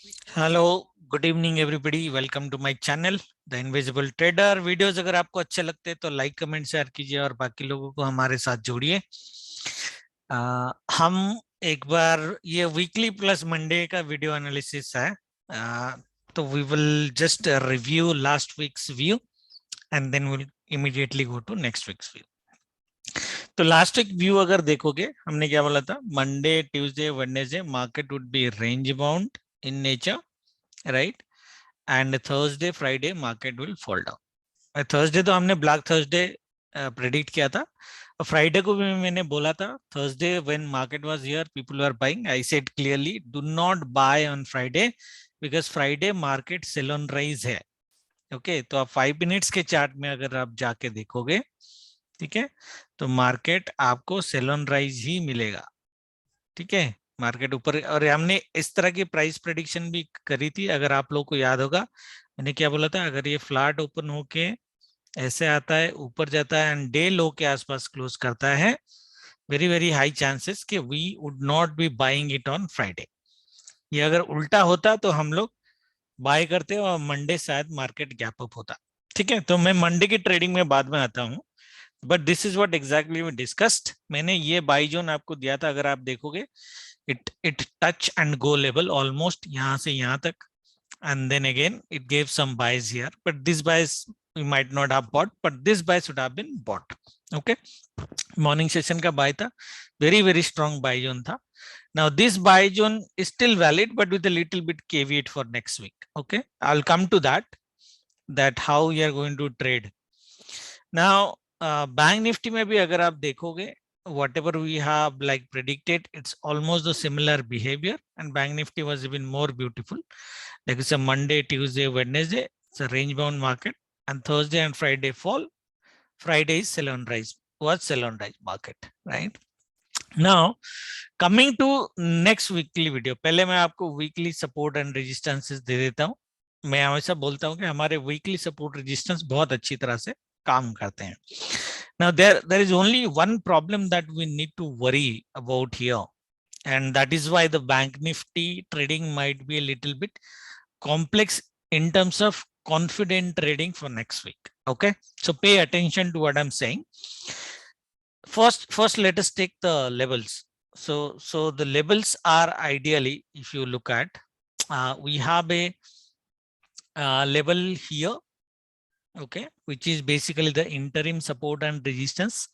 Hello, good evening everybody. Welcome to my channel the invisible trader. Videos अगर आपको अच्छे लगते हैं तो लाइक कमेंट शेयर कीजिए और बाकी लोगों को हमारे साथ जोड़िए। हम एक बार ये वीकली प्लस मंडे का वीडियो एनालिसिस है। तो we will just review last week's view and then will immediately go to next week's view. तो लास्ट वीक व्यू अगर देखोगे, हमने क्या बोला था? Monday Tuesday Wednesday market would be range bound in nature, right? And Thursday Friday market will fall down. Thursday तो हमने black Thursday predict किया था, और फ्राइडे को भी मैंने बोला था। Thursday when market was here people were buying, I said clearly do not buy on Friday because Friday market sell on rise है। ओके, तो आप 5 मिनट्स के चार्ट में अगर आप जाके देखोगे, ठीक है, तो मार्केट आपको सेल ऑन राइज ही मिलेगा। ठीक है, मार्केट ऊपर। और हमने इस तरह की प्राइस प्रेडिक्शन भी करी थी, अगर आप लोग को याद होगा। मैंने क्या बोला था? अगर ये फ्लैट ओपन होके ऐसे आता है, ऊपर जाता है एंड डे लो के आसपास क्लोज करता है, वेरी वेरी हाई चांसेस कि we would not be buying it on Friday. ये अगर उल्टा होता तो हम लोग बाय करते और मंडे शायद मार्केट गैप अप होता। ठीक है, तो मैं मंडे की ट्रेडिंग में बाद में आता हूँ, but this is what exactly we discussed. मैंने ये बाई जोन आपको दिया था, अगर आप देखोगे, it touch and go level almost यहाँ से यहाँ तक, and then again it gave some buys here, but this buys we might not have bought, but this buy should have been bought. Okay, morning session का buy था, very very strong buy zone था। Now this buy zone is still valid but with a little bit caveat for next week. Okay, I will come to that how you are going to trade. Now bank Nifty में भी अगर आप देखोगे, whatever we have like predicted, it's almost the similar behavior, and bank nifty was even more beautiful. Like it's a Monday, Tuesday, Wednesday, it's a range bound market, and Thursday and Friday fall. Friday is sell on rise, was sell on rise market, right? Now coming to next weekly video, पहले मैं आपको weekly support and resistances दे देता हूँ। मैं हमेशा बोलता हूँ कि हमारे वीकली सपोर्ट रेजिस्टेंस बहुत अच्छी तरह से काम करते हैं। Now there is only one problem that we need to worry about here, and that is why the bank nifty trading might be a little bit complex in terms of confident trading for next week. Okay, so pay attention to what I'm saying. First let us take the levels. So the levels are ideally, if you look at, we have a level here, okay, which is basically the interim support and resistance.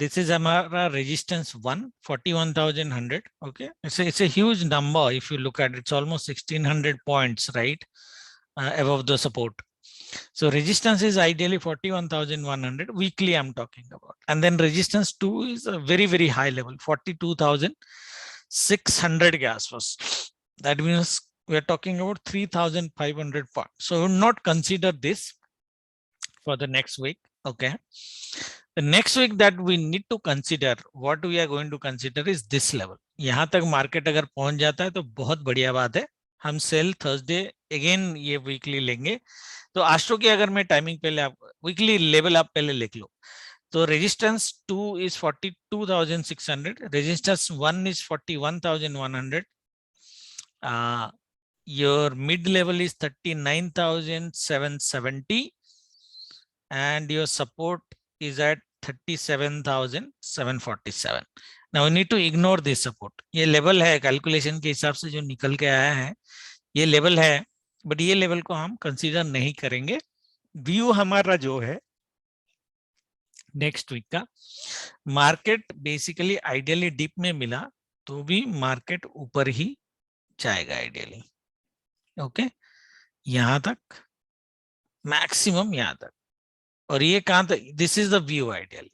This is our resistance 1, 41,100. Okay, it's a huge number. If you look at it, it's almost 1600 points, right, above the support. So resistance is ideally 41,100 weekly I'm talking about, and then resistance 2 is a very very high level, 42,600 gas was. That means we are talking about 3,500 points. So not consider this for the next week. Okay, the next week that we need to consider, what we are going to consider is this level. यहाँ तक market अगर पहुंच जाता है तो बहुत बढ़िया बात है, हम सेल थर्सडे अगेन ये वीकली लेंगे। तो आस्ट्रो की अगर मैं टाइमिंग पहले आप वीकली लेवल आप पहले लिख लो, तो resistance 2 is 42,600, resistance 1 is 41,100, your mid level is 39,770, and your support is at 37,747. Now we need to ignore this support. ये लेवल है, कैलकुलेशन के हिसाब से जो निकल के आया है ये लेवल है, बट ये लेवल को हम कंसीडर नहीं करेंगे। व्यू हमारा जो है नेक्स्ट वीक का, मार्केट बेसिकली आइडियली डिप में मिला तो भी मार्केट ऊपर ही जाएगा आइडियली। ओके, यहां तक मैक्सिमम, यहां तक, और ये कहां तक, this is the view ideally,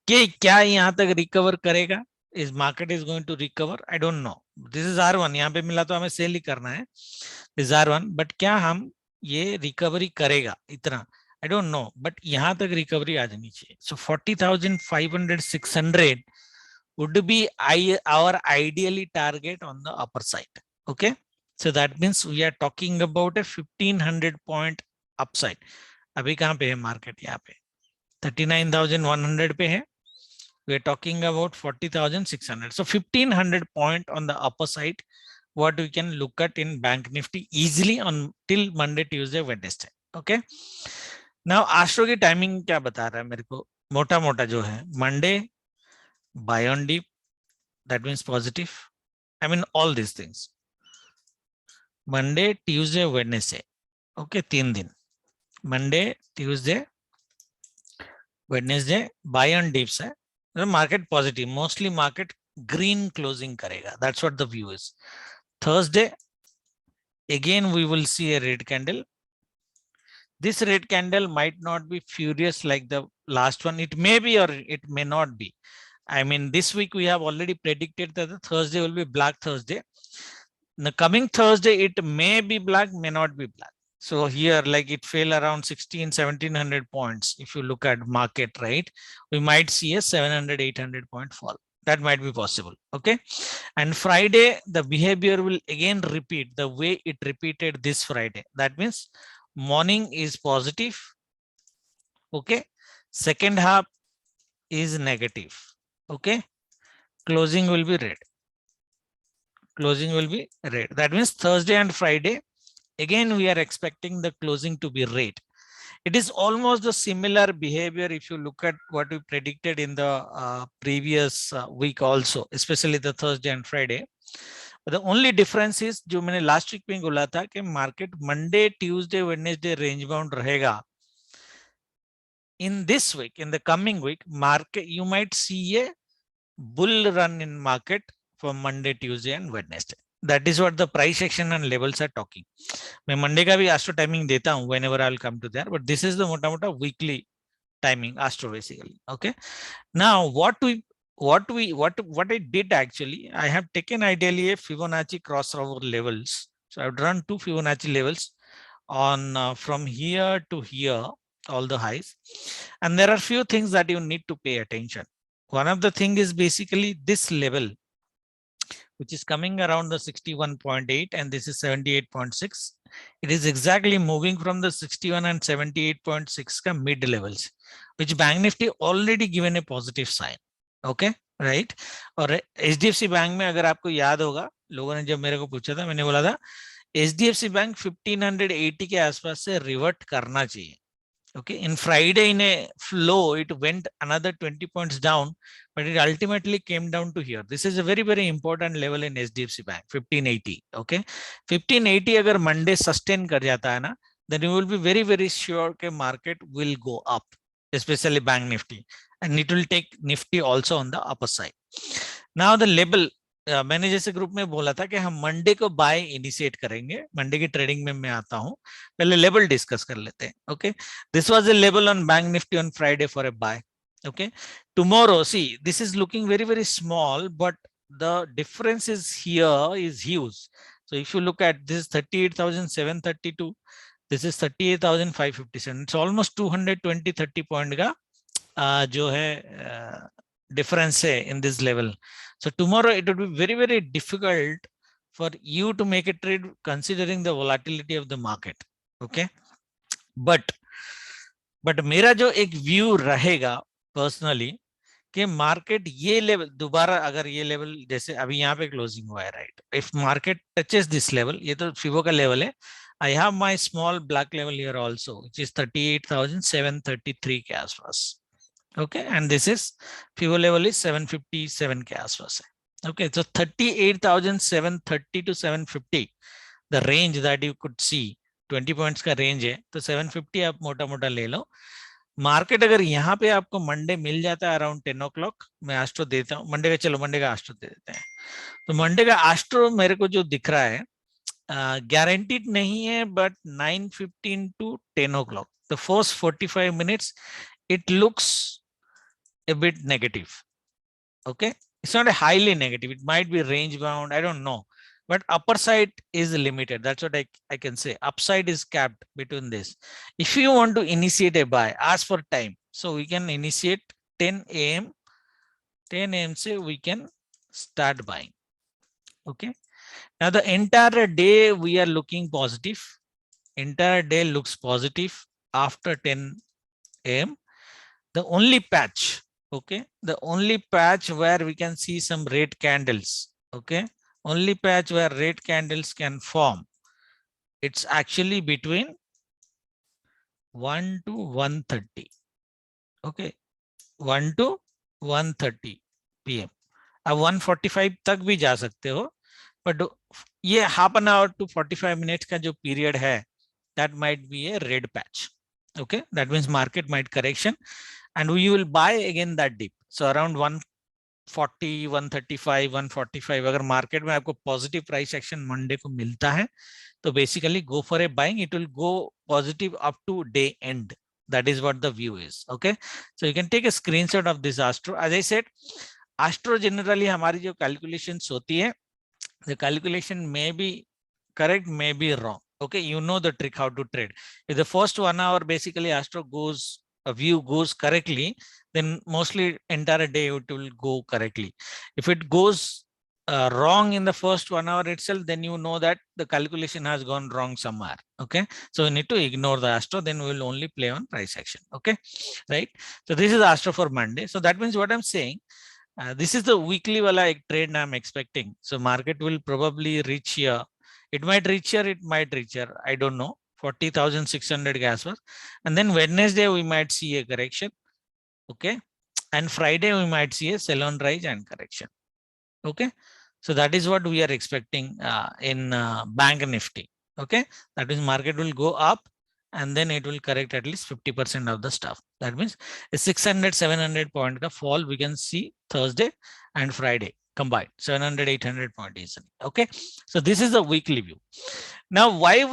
कि क्या यहां तक रिकवर करेगा, इस market is going to recover, I don't know. This is R1, यहाँ पे मिला तो हमें सेल ही करना है, दिस R1, बट क्या हम ये रिकवरी करेगा इतना, आई डोंट नो, बट यहां तक रिकवरी आ जानी चाहिए। सो 40,500 600 would be our ideally target on the upper side. Okay, so that means we are talking about a 1500 point upside. अभी कहां पे है मार्केट? यहाँ पे 39,100 पे है, we are talking about 40,600, so 1500 point on the upper side what we can look at in Bank Nifty easily on till Monday, Tuesday, Wednesday. Okay. Now Astro की timing क्या बता रहा है मेरे को, मोटा मोटा जो है, Monday buy on dip, that means positive. I mean all these things. Monday, Tuesday, Wednesday. Okay, 3 दिन. Monday, Tuesday, Wednesday buy on dips है. The market positive, mostly market green closing करेगा. That's what the view is. Thursday, again we will see a red candle. This red candle might not be furious like the last one. It may be or it may not be. I mean, this week we have already predicted that the Thursday will be black Thursday. The coming Thursday, it may be black, may not be black. So here, like it fell around 1700 points. If you look at market, right, we might see a 700, 800 point fall. That might be possible. Okay. And Friday, the behavior will again repeat the way it repeated this Friday. That means morning is positive. Okay. Second half is negative. Okay. Closing will be red. Closing will be red. That means Thursday and Friday, again, we are expecting the closing to be red. It is almost a similar behavior if you look at what we predicted in the previous week also, especially the Thursday and Friday. But the only difference is, जो मैंने last week में बोला था कि market Monday, Tuesday, Wednesday range bound रहेगा. In this week, in the coming week, market you might see a bull run in market for Monday, Tuesday, and Wednesday. That is what the price action and levels are talking. मैं Monday का भी Astro timing देता हूँ whenever I'll come to there, but this is the मोटा मोटा weekly timing Astro basically. Okay. Now what I did actually, I have taken ideally a Fibonacci crossover levels. So I've drawn 2 Fibonacci levels on from here to here, all the highs, and there are few things that you need to pay attention. One of the thing is basically this level, which is coming around the 61.8 and this is 78.6. It is exactly moving from the 61 and 78.6 ka mid levels, which Bank Nifty already given a positive sign. Okay, right? और HDFC bank में अगर आपको याद होगा, लोगों ने जब मेरे को पूछा था, मैंने बोला था HDFC बैंक 1580 के आसपास से रिवर्ट करना चाहिए. Okay, in Friday in a flow, it went another 20 points down, but it ultimately came down to here. This is a very, very important level in HDFC Bank, 1580. Okay, 1580 अगर Monday sustain कर जाता है ना, then you will be very, very sure that market will go up, especially Bank Nifty, and it will take Nifty also on the upper side. Now the level, मैंने जैसे group में बोला था कि हम मंडे को बाय इनिशिएट करेंगे. Monday की ट्रेडिंग में मैं आता हूं, पहले लेवल डिस्कस कर लेते हैं. Okay, this was a level on Bank Nifty on Friday for a buy. Okay, tomorrow, see, this is looking very, very small, but the difference is here is huge. So if you look at this 38,732, this is 38,557. It's almost 220-30 point का जो है difference है in this level. So tomorrow it would be very, very difficult for you to make a trade considering the volatility of the market. Okay, but मेरा जो एक view रहेगा personally कि market ये लेवल दोबारा, अगर ये लेवल जैसे अभी यहाँ पे क्लोजिंग हुआ है, right, if market touches this level, ये तो फिबो का लेवल है. I have my small black level here also, which is 38,733 के आसपास. Okay, and this is FIBO level is 757 के आसपास है. Okay, so 38,730 to 750, the range that you could see, 20 points का range है, तो 750 आप मोटा मोटा ले लो. मार्केट अगर यहाँ पे आपको मंडे मिल जाता है अराउंड 10 o'clock, मैं आस्ट्रो देता हूँ मंडे का, चलो मंडे का आस्ट्रो दे देते हैं. तो मंडे का आस्ट्रो मेरे को जो दिख रहा है गारंटीड नहीं है, but 9:15 to 10 o'clock, the first 45 minutes it looks a bit negative. Okay, it's not a highly negative, it might be range bound, I don't know, but upper side is limited. That's what I can say. Upside is capped between this. If you want to initiate a buy, ask for time, so we can initiate 10 a.m. 10 a.m. say we can start buying. Okay, now the entire day we are looking positive. Entire day looks positive after 10 a.m. The only patch, okay, the only patch where we can see some red candles, okay, only patch where red candles can form, it's actually between 1 to 1:30. Okay, 1 to 1:30 PM. अब 1:45 तक भी जा सकते हो, but ये half an hour to 45 minutes का जो period है, that might be a red patch. Okay, that means market might correction and we will buy again that dip. So around 140, 135, 145 अगर मार्केट में आपको पॉजिटिव प्राइस एक्शन मंडे को मिलता है, तो basically go for a buying. It will go positive up to day end. That is what the view is. Okay, so you can take a screenshot of this Astro. As I said, Astro generally हमारी जो calculations होती है, the calculation may be correct, may be wrong. Okay, you know the trick how to trade. If the first 1 hour basically Astro goes, a view goes correctly, then mostly entire day it will go correctly. If it goes wrong in the first 1 hour itself, then you know that the calculation has gone wrong somewhere. Okay, so we need to ignore the Astro, then we will only play on price action. Okay, right? So this is Astro for Monday. So that means what I'm saying, this is the weekly wala trade I'm expecting. So market will probably reach here. It might reach here, it might reach here, I don't know, 40,600 gas was. And then Wednesday we might see a correction. Okay, and Friday we might see a sell on rise and correction. Okay, so that is what we are expecting in Bank Nifty. Okay, that means market will go up and then it will correct at least 50% of the stuff. That means a 600, 700 point ka fall we can see Thursday and Friday combined, 700, 800 point easily. Okay, so this is the weekly view. Now why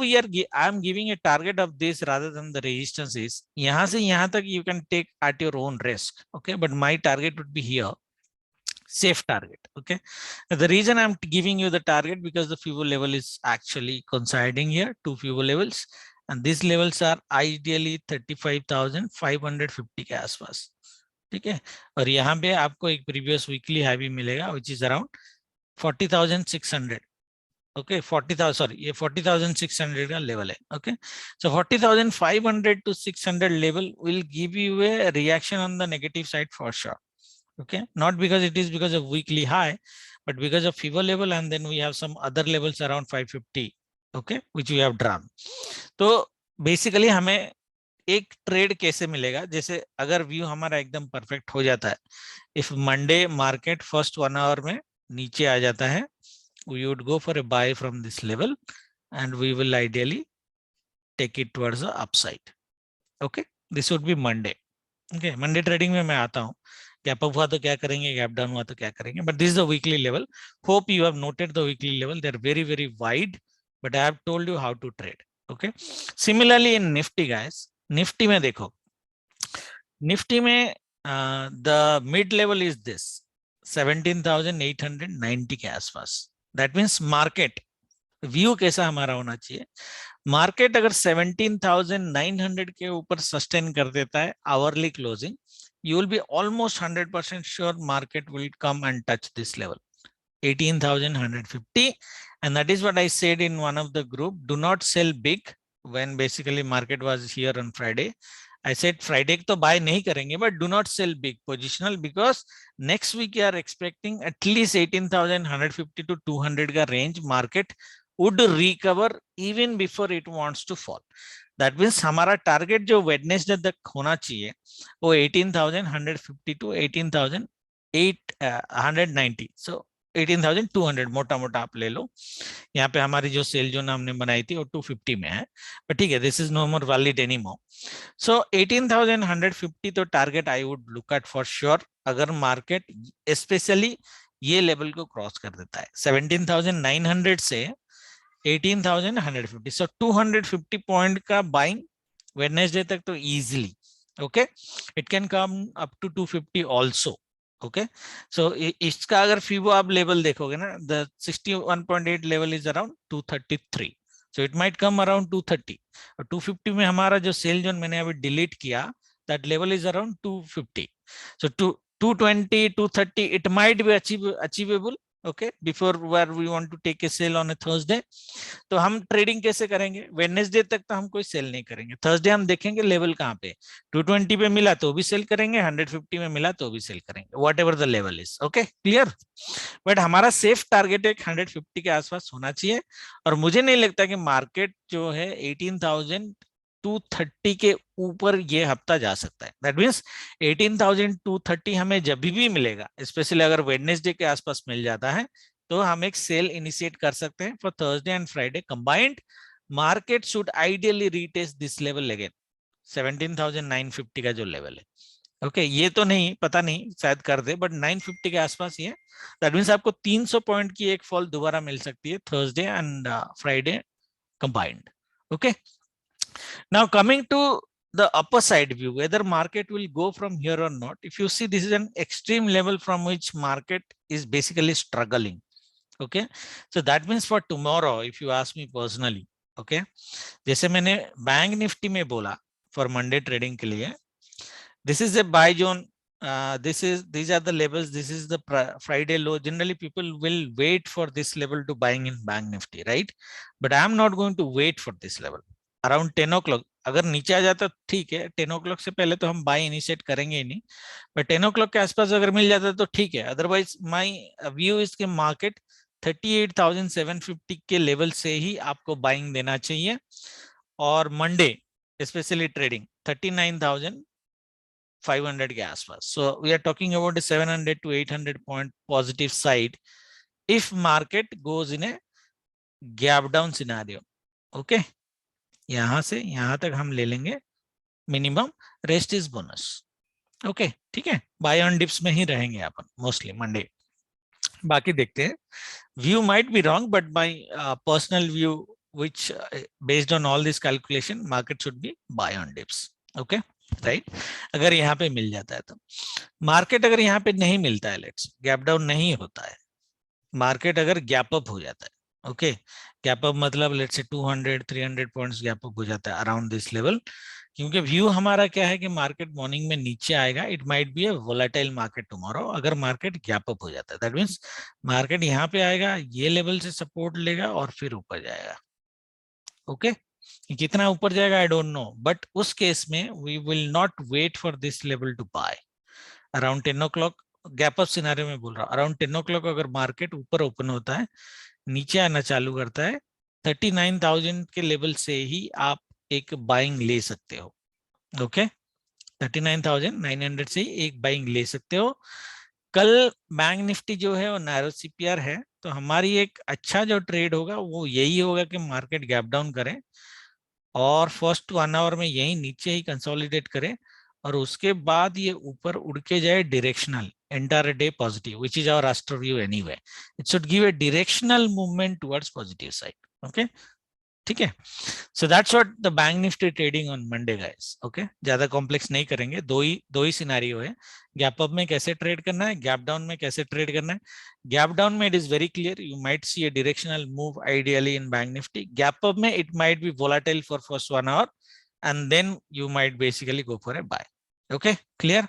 I'm giving a target of this rather than the resistance is, yahan se yahan tak you can take at your own risk. Okay, but my target would be here, safe target. Okay, the reason I'm giving you the target because the FIBO level is actually coinciding here, two FIBO levels, and these levels are ideally 35,550 के आसपास. ठीक है, और यहाँ पे आपको एक previous weekly heavy मिलेगा which is around 40,600. Okay, 40,000, sorry, ये 40,600 का लेवल है. Okay, so 40,500 to 600 level will give you a reaction on the negative side for sure. Okay, not because it is because of weekly high, but because of FIBO level, and then we have some other levels around 550. Okay, which we have drawn. तो basically हमें एक trade कैसे मिलेगा, जैसे अगर view हमारा एकदम perfect हो जाता है, if Monday market first 1 hour में नीचे आ जाता है, we would go for a buy from this level and we will ideally take it towards the upside. Okay, this would be Monday. Okay, Monday trading में मैं आता हूँ, gap up हुआ तो क्या करेंगे, gap down हुआ तो क्या करेंगे, but this is the weekly level. Hope you have noted the weekly level. They're very, very wide, but I have told you how to trade. Okay, similarly in Nifty guys, Nifty में देखो, Nifty में the mid level is this 17,890 के आसपास. That means market view कैसा हमारा होना चाहिए, market अगर 17,900 के ऊपर सस्टेन कर देता है hourly closing, you will be almost 100% sure market will come and touch this level 18,150. And that is what I said in one of the group, do not sell big when basically market was here on Friday. I said Friday तो buy नहीं करेंगे, but do not sell big positional because next week you are expecting at least 18,150 to 200 का range market would recover even before it wants to fall. That means हमारा target जो Wednesday तक होना चाहिए वो 18,150 to 18,890. So 18,200 मोटा मोटा आप ले लो. यहाँ पे हमारी जो सेल जोन हमने बनाई थी वो 250 में है, but ठीक है, this is no more valid anymore. So 18,150 तो target I would look at for sure, अगर मार्केट स्पेशली ये लेवल को क्रॉस कर देता है 17,900 से 18,150. So 250 पॉइंट का बाइंग वेडनेसडे तक तो easily. Okay, it can come up to 250 also. Okay, so इसका अगर FIBO आप लेवल देखोगे ना, the 61.8 level is around 233. So it might come around 230. और 250 में हमारा जो सेल जोन मैंने अभी डिलीट किया, that level is around 250. So 220, 230 it might be achievable, okay, before where we want to take a sell on a Thursday. तो हम trading कैसे करेंगे? वेडनेसडे तक तो हम कोई सेल नहीं करेंगे, थर्सडे हम देखेंगे लेवल कहाँ पे, 220 पे मिला तो भी सेल करेंगे, 150 में मिला तो भी सेल करेंगे, what ever the level is. Okay, clear? But हमारा सेफ टारगेट एक 150 के आसपास होना चाहिए, और मुझे नहीं लगता कि मार्केट जो है 18,230 के ऊपर ये हफ्ता जा सकता है। दैट मीन्स 18,230 हमें जब भी मिलेगा, स्पेशली अगर वेडनेसडे के आसपास मिल जाता है, तो हम एक सेल इनिशिएट कर सकते हैं for Thursday and Friday combined. Market should ideally retest this level again, 17,950 का जो लेवल है। ओके, ये तो नहीं पता, नहीं शायद कर दे, बट 950 के आसपास ही है। दैट मीन्स आपको 300 पॉइंट की एक फॉल दोबारा मिल सकती है Thursday and Friday combined. Okay, now coming to the upper side view, whether market will go from here or not, if you see, this is an extreme level from which market is basically struggling. Okay, so that means for tomorrow, if you ask me personally, okay, जैसे मैंने bank Nifty में बोला for Monday trading के लिए, this is a buy zone, these are the levels, this is the Friday low. Generally people will wait for this level to buying in bank nifty, right? But I am not going to wait for this level around 10 o'clock. अगर नीचे आ जाता ठीक है, 10 o'clock से पहले तो हम bye initiate करेंगे ही नहीं, बट 10 o'clock के आसपास अगर मिल जाता तो ठीक है। अदरवाइज माय व्यू इज के मार्केट 38,750 के लेवल से ही आपको बाइंग देना चाहिए, और मंडे स्पेशली ट्रेडिंग 39,500 के आसपास। So we are talking about 700 to 800 point positive side if market goes in a gap down scenario. Okay, यहां से यहां तक हम ले लेंगे minimum, rest is bonus. Okay, ठीक है, बाय ऑन डिप्स में ही रहेंगे अपन मोस्टली मंडे। बाकी देखते हैं, view might be wrong, but my personal view which based on all this calculation, market should be buy on dips. Okay, right? अगर यहाँ पे मिल जाता है तो मार्केट, अगर यहाँ पे नहीं मिलता है, लेट्स गैप डाउन नहीं होता है, मार्केट अगर गैप अप हो जाता है, ओके, गैप अप मतलब let's say 200-300 points gap up हो जाता है अराउंड दिस लेवल, क्योंकि व्यू हमारा क्या है कि मार्केट मॉर्निंग में नीचे आएगा, it might B A volatile market tomorrow. अगर मार्केट गैप अप हो जाता है, दैट मींस मार्केट यहाँ पे आएगा, ये लेवल से सपोर्ट लेगा और फिर ऊपर जाएगा। ओके, कितना ऊपर जाएगा आई डोंट नो, बट उस केस में we will not wait for this level to buy around 10 o'clock। Gap up scenario में बोल रहा हूँ, अराउंड 10 o'clock अगर मार्केट ऊपर ओपन होता है, नीचे आना चालू करता है, 39,000 के लेवल से ही आप एक बाइंग ले सकते हो। ओके, 39,900 से ही एक बाइंग ले सकते हो। कल बैंक निफ्टी जो है वो नैरो सीपीआर है, तो हमारी एक अच्छा जो ट्रेड होगा वो यही होगा कि मार्केट गैप डाउन करे और फर्स्ट 1 आवर में यही नीचे ही कंसोलिडेट करे, और उसके बाद ये ऊपर उड़ के जाए directional entire day positive, which is our राष्ट्र view anyway. It should give a directional movement towards positive side. Okay, ठीक है, so that's what the bank Nifty trading on Monday guys. Okay, ज्यादा कॉम्प्लेक्स नहीं करेंगे, दो ही सिनेरियो है, gap up में कैसे ट्रेड करना है, गैप डाउन में कैसे ट्रेड करना है। गैप डाउन में it is very clear, you might see a directional move ideally in bank Nifty. Gap up में it might be volatile for first 1 hour and then you might basically go for a buy. Okay, clear?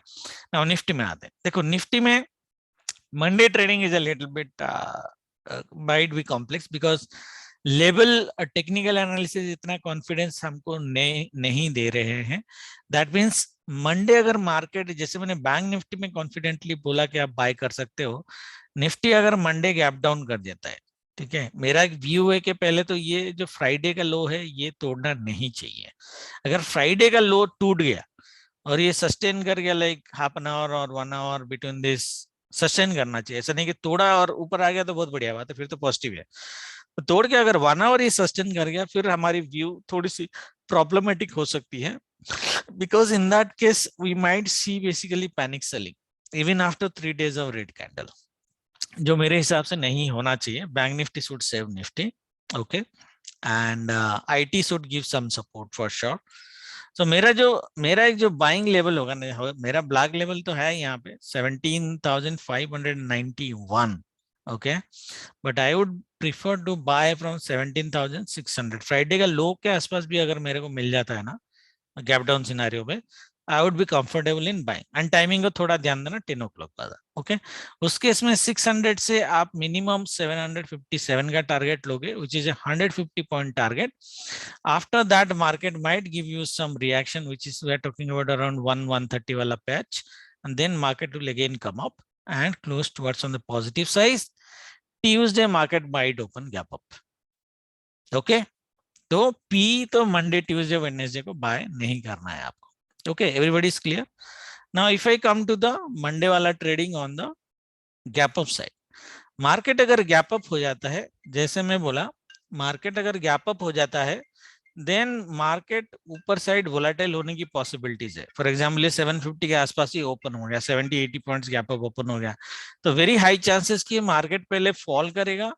Now Nifty में आते हैं। देखो निफ्टी में Monday trading is a little bit might be complex because level technical analysis इतना confidence हमको नहीं दे रहे हैं। दैट मींस मंडे अगर मार्केट, जैसे मैंने बैंक निफ्टी में कॉन्फिडेंटली बोला कि आप बाय कर सकते हो, निफ्टी अगर मंडे गैप डाउन कर देता है, ठीक है, मेरा एक व्यू है कि पहले तो ये जो फ्राइडे का लो है ये तोड़ना नहीं चाहिए। अगर फ्राइडे का लो टूट गया और ये सस्टेन कर गया लाइक हाफ एन आवर और 1 आवर बिटवीन दिस, सस्टेन करना चाहिए, ऐसा नहीं कि तोड़ा और ऊपर आ गया तो बहुत बढ़िया बात है, फिर तो पॉजिटिव है। तो तोड़ के अगर 1 आवर ये सस्टेन कर गया, फिर हमारी व्यू थोड़ी सी प्रॉब्लमेटिक हो सकती है, because in that case we might see basically panic selling even after 3 days of red candle, जो मेरे हिसाब से नहीं होना चाहिए। Bank Nifty should save Nifty, okay, and IT should give some support for sure. तो मेरा एक जो बाइंग लेवल होगा ना, मेरा ब्लैक लेवल तो है यहाँ पे 17,591, okay, but I would prefer to buy from 17,600। Friday का लो के आसपास भी अगर मेरे को मिल जाता है ना गैप डाउन सिनेरियो में, I would be comfortable in buying. And timing को थोड़ा ध्यान देना, 10 o'clock वाला। ओके, उस केस में 600 से आप मिनिमम 757 का टारगेट लोगे, which is 150 point target. After that market might give you some reaction, which is we are talking about around 130 वाला patch, and then market will again come up and close towards on the positive side. Tuesday market might open gap up. Okay, तो P तो Monday Tuesday Wednesday को buy नहीं करना है आपको। Okay, everybody is clear. Now if I come to the Monday वाला trading on the gap up side, market अगर gap up हो जाता है, जैसे मैं बोला, मार्केट अगर गैप अप हो जाता है, देन मार्केट ऊपर साइड वोलेटाइल होने की पॉसिबिलिटीज है। फॉर एग्जांपल ये 750 के आसपास ही ओपन हो गया, 70-80 पॉइंट्स गैप अप ओपन हो गया, तो वेरी हाई चांसेस कि मार्केट पहले फॉल करेगा,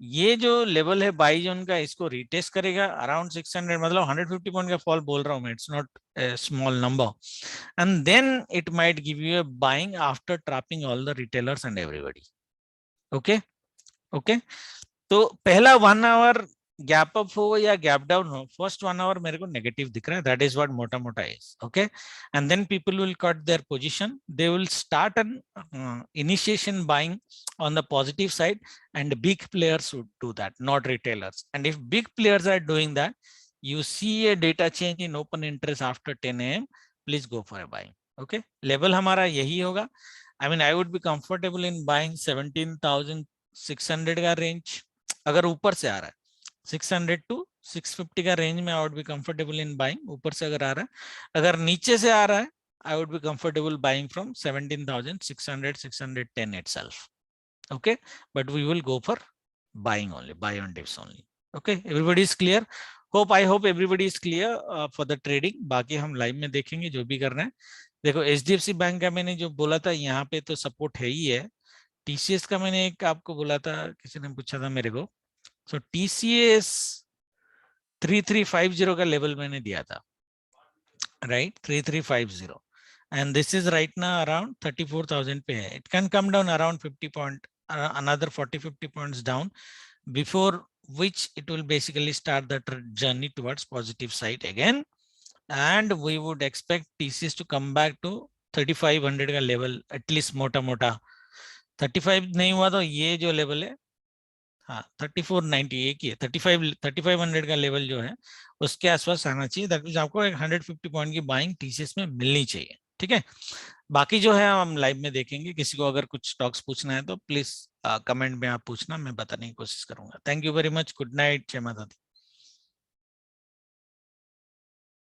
ये जो लेवल है बाई जोन का, इसको रिटेस्ट करेगा अराउंड 600, मतलब 150 पॉइंट का फॉल बोल रहा हूं मैं, it's not small number, and then it might give you a buying after trapping all the retailers and everybody. Okay okay, तो पहला 1 आवर गैप अप हो या गैप डाउन हो, फर्स्ट 1 आवर मेरे को नेगेटिव दिख रहा है, दैट इज व्हाट मोटा मोटा is. Okay, and then people will cut their position, they will start an initiation buying on the positive side, and big players would do that, not retailers. And if big players are doing that, you see a data change in open interest after 10 a.m, please go for a buying. Okay, level हमारा यही होगा। I mean, I would be comfortable in buying 17,600 का range, अगर ऊपर से आ रहा है 600 to 650 का रेंज में, I would be comfortable in buying, ऊपर से अगर आ रहा है। अगर नीचे से आ रहा है, I would be comfortable buying from 17,600, 610 itself. Okay, but we will go for buying only, buy on dips only. Okay, everybody is clear? I hope everybody is clear for the trading. बाकी हम live में देखेंगे जो भी करना है। देखो HDFC bank का मैंने जो बोला था, यहाँ पे तो सपोर्ट है ही है। TCS का मैंने एक आपको बोला था, किसी ने पूछा था मेरे को, सो TCS 3350 का लेवल मैंने दिया था, right, 3350, and this is right now around 34,000 पे है। It can come down around 50 point, another 40-50 points down, before which it will basically start the journey towards positive side again, and we would expect TCS to come back to 3500 का level, at least मोटा मोटा 35 नहीं हुआ तो ये जो level है, हाँ 3490 एक ही है, 3500 का लेवल जो है उसके आसपास आना चाहिए। दैट मींस आपको एक 150 पॉइंट की बाइंग टीसीएस में मिलनी चाहिए। ठीक है, बाकी जो है हम लाइव में देखेंगे। किसी को अगर कुछ स्टॉक्स पूछना है तो प्लीज कमेंट में आप पूछना, मैं बताने की कोशिश करूंगा। Thank you very much, good night, जय माता दी।